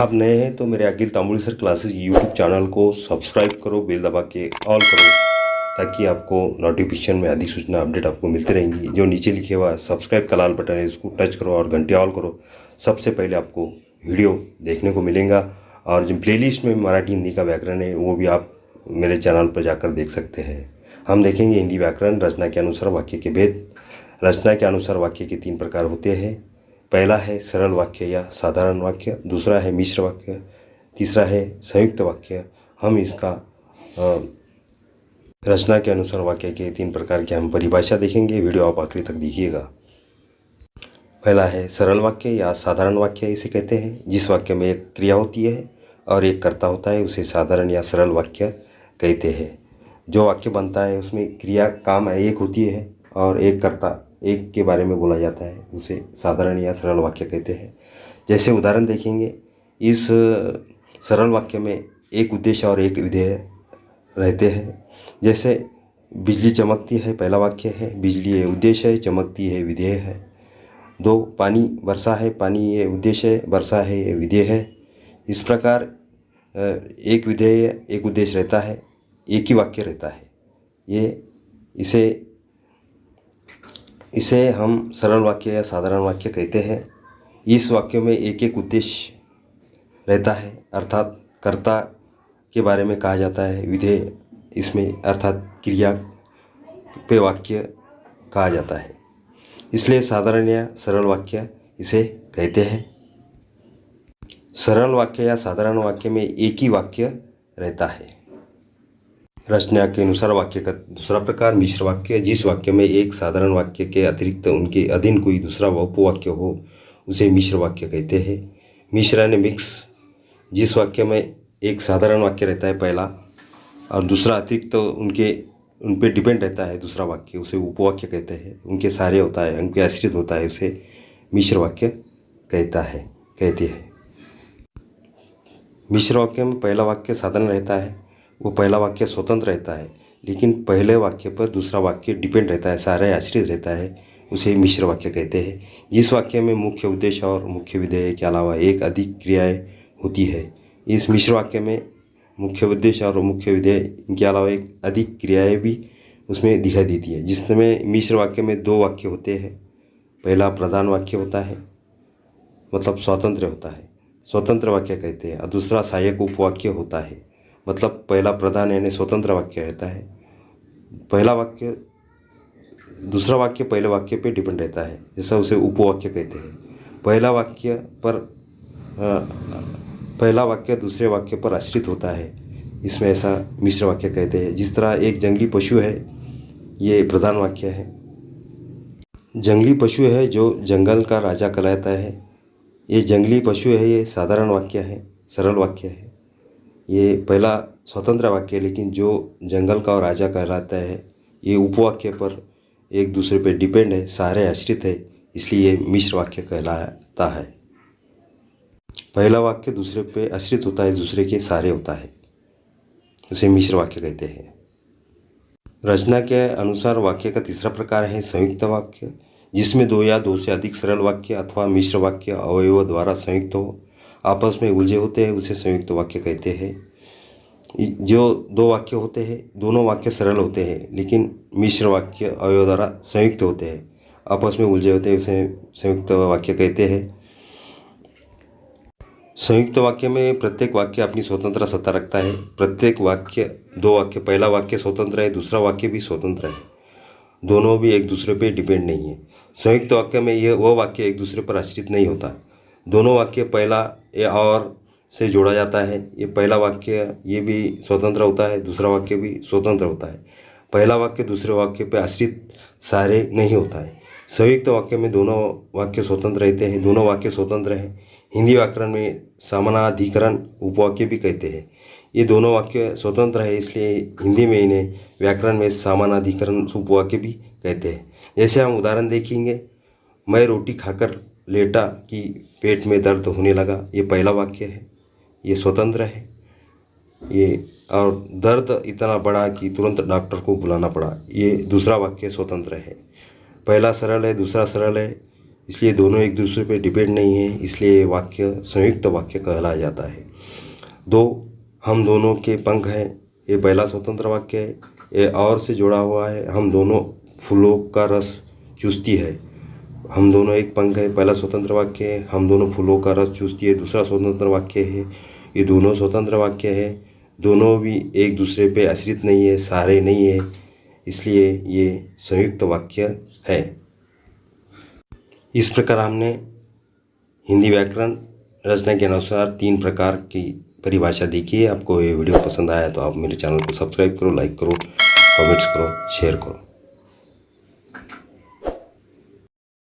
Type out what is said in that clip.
आप नए हैं तो मेरे अखिल तांबुली सर क्लासेस यूट्यूब चैनल को सब्सक्राइब करो, बेल दबा के ऑल करो ताकि आपको नोटिफिकेशन में आदि सूचना अपडेट आपको मिलती रहेंगी। जो नीचे लिखे हुआ सब्सक्राइब का लाल बटन है, इसको टच करो और घंटे ऑल करो। सबसे पहले आपको वीडियो देखने को मिलेगा। और जो प्लेलिस्ट में मराठी हिंदी का व्याकरण है वो भी आप मेरे चैनल पर जाकर देख सकते हैं। हम देखेंगे हिंदी व्याकरण, रचना के अनुसार वाक्य के भेद। रचना के अनुसार वाक्य के 3 प्रकार होते हैं। पहला है सरल वाक्य या साधारण वाक्य, दूसरा है मिश्र वाक्य, तीसरा है संयुक्त वाक्य। हम इसका रचना के अनुसार वाक्य के 3 प्रकार की हम परिभाषा देखेंगे। वीडियो आप आखिरी तक देखिएगा। पहला है सरल वाक्य या साधारण वाक्य, इसे कहते हैं जिस वाक्य में एक क्रिया होती है और एक कर्ता होता है, उसे साधारण या सरल वाक्य कहते हैं। जो वाक्य बनता है उसमें क्रिया काम एक होती है और एक कर्ता एक के बारे में बोला जाता है, उसे साधारण या सरल वाक्य कहते हैं। जैसे उदाहरण देखेंगे, इस सरल वाक्य में एक उद्देश्य और एक विधेय रहते हैं। जैसे बिजली चमकती है, पहला वाक्य है, बिजली ये उद्देश्य है, चमकती है विधेय है। 2, पानी वर्षा है, पानी ये उद्देश्य है, वर्षा है ये विधेय है। इस प्रकार एक विधेय एक उद्देश्य रहता है, एक ही वाक्य रहता है। इसे हम सरल वाक्य या साधारण वाक्य कहते हैं। इस वाक्य में एक एक उद्देश्य रहता है, अर्थात कर्ता के बारे में कहा जाता है, विधेय इसमें अर्थात क्रिया पे वाक्य कहा जाता है। इसलिए साधारण या सरल वाक्य इसे कहते हैं। सरल वाक्य या साधारण वाक्य में एक ही वाक्य रहता है। रचना के अनुसार वाक्य का दूसरा प्रकार मिश्र वाक्य, जिस वाक्य में एक साधारण वाक्य के अतिरिक्त उनके अधीन कोई दूसरा उपवाक्य हो, उसे मिश्र वाक्य कहते हैं। मिश्र यानी मिक्स, जिस वाक्य में एक साधारण वाक्य रहता है पहला और दूसरा अतिरिक्त उन पे डिपेंड रहता है दूसरा वाक्य, उसे उपवाक्य कहते हैं। उनके सारे होता है, उनके आश्रित होता है, उसे मिश्र वाक्य कहते हैं। मिश्र वाक्य में पहला वाक्य साधारण रहता है, वो पहला वाक्य स्वतंत्र रहता है, लेकिन पहले वाक्य पर दूसरा वाक्य डिपेंड रहता है, सारे आश्रित रहता है, उसे मिश्र वाक्य कहते हैं। जिस वाक्य में मुख्य उद्देश्य और मुख्य विधेय के अलावा एक अधिक क्रियाएं होती है, इस मिश्र वाक्य में मुख्य उद्देश्य और मुख्य विधेय इनके अलावा एक अधिक क्रियाएं भी उसमें दिखाई देती है। जिसमें मिश्र वाक्य में 2 वाक्य होते हैं। पहला प्रधान वाक्य होता है, मतलब स्वतंत्र होता है, स्वतंत्र वाक्य कहते हैं, और दूसरा सहायक उपवाक्य होता है, मतलब पहला प्रधान यानी स्वतंत्र वाक्य रहता है। पहला वाक्य दूसरा वाक्य पहले वाक्य पे डिपेंड रहता है, जैसा उसे उपवाक्य कहते हैं। पहला वाक्य दूसरे वाक्य पर आश्रित होता है, इसमें ऐसा मिश्र वाक्य कहते हैं। जिस तरह एक जंगली पशु है, ये प्रधान वाक्य है। जंगली पशु है जो जंगल का राजा कहलाता है, ये जंगली पशु है, ये साधारण वाक्य है, सरल वाक्य है। ये पहला स्वतंत्र वाक्य है, लेकिन जो जंगल का राजा कहलाता है, ये उपवाक्य पर एक दूसरे पे डिपेंड है, सारे आश्रित है, इसलिए ये मिश्र वाक्य कहलाता है। पहला वाक्य दूसरे पे आश्रित होता है, दूसरे के सारे होता है, उसे मिश्र वाक्य कहते हैं। रचना के अनुसार वाक्य का तीसरा प्रकार है संयुक्त वाक्य, जिसमें 2 या 2 से अधिक सरल वाक्य अथवा मिश्र वाक्य अवयवों द्वारा संयुक्त हो आपस में उलझे होते हैं, उसे संयुक्त वाक्य कहते हैं। जो 2 वाक्य होते हैं, दोनों वाक्य सरल होते हैं, लेकिन मिश्र वाक्य अवयव द्वारा संयुक्त होते हैं, आपस में उलझे होते हैं, उसे संयुक्त वाक्य कहते हैं। संयुक्त वाक्य में प्रत्येक वाक्य अपनी स्वतंत्र सत्ता रखता है। प्रत्येक वाक्य 2 वाक्य, पहला वाक्य स्वतंत्र है, दूसरा वाक्य भी स्वतंत्र है, दोनों भी एक दूसरे पे डिपेंड नहीं है। संयुक्त वाक्य में वह वाक्य एक दूसरे पर आश्रित नहीं होता। दोनों वाक्य पहला या और से जोड़ा जाता है। ये पहला वाक्य ये भी स्वतंत्र होता है, दूसरा वाक्य भी स्वतंत्र होता है। पहला वाक्य दूसरे वाक्य पे आश्रित सारे नहीं होता है। संयुक्त वाक्य में दोनों वाक्य स्वतंत्र रहते हैं, दोनों वाक्य स्वतंत्र हैं। हिंदी व्याकरण में समानाधिकरण उपवाक्य भी कहते हैं। ये दोनों वाक्य स्वतंत्र है, इसलिए हिंदी में इन्हें व्याकरण में समानाधिकरण उपवाक्य भी कहते हैं। जैसे हम उदाहरण देखेंगे, मैं रोटी खाकर लेटा कि पेट में दर्द होने लगा, ये पहला वाक्य है, ये स्वतंत्र है। ये और दर्द इतना बढ़ा कि तुरंत डॉक्टर को बुलाना पड़ा, ये दूसरा वाक्य स्वतंत्र है। पहला सरल है, दूसरा सरल है, इसलिए दोनों एक दूसरे पे डिपेंड नहीं है, इसलिए ये वाक्य संयुक्त वाक्य कहलाया जाता है। दो हम दोनों के पंख हैं, ये पहला स्वतंत्र वाक्य है। ये और से जुड़ा हुआ है, हम दोनों फूलों का रस चूसती है। हम दोनों एक पंख है, पहला स्वतंत्र वाक्य है। हम दोनों फूलों का रस चूसती है, दूसरा स्वतंत्र वाक्य है। ये दोनों स्वतंत्र वाक्य है, दोनों भी एक दूसरे पे आश्रित नहीं है, सहारे नहीं है, इसलिए ये संयुक्त वाक्य है। इस प्रकार हमने हिंदी व्याकरण रचना के अनुसार 3 प्रकार की परिभाषा देखी है। आपको ये वीडियो पसंद आया तो आप मेरे चैनल को सब्सक्राइब करो, लाइक करो, कमेंट्स करो, शेयर करो।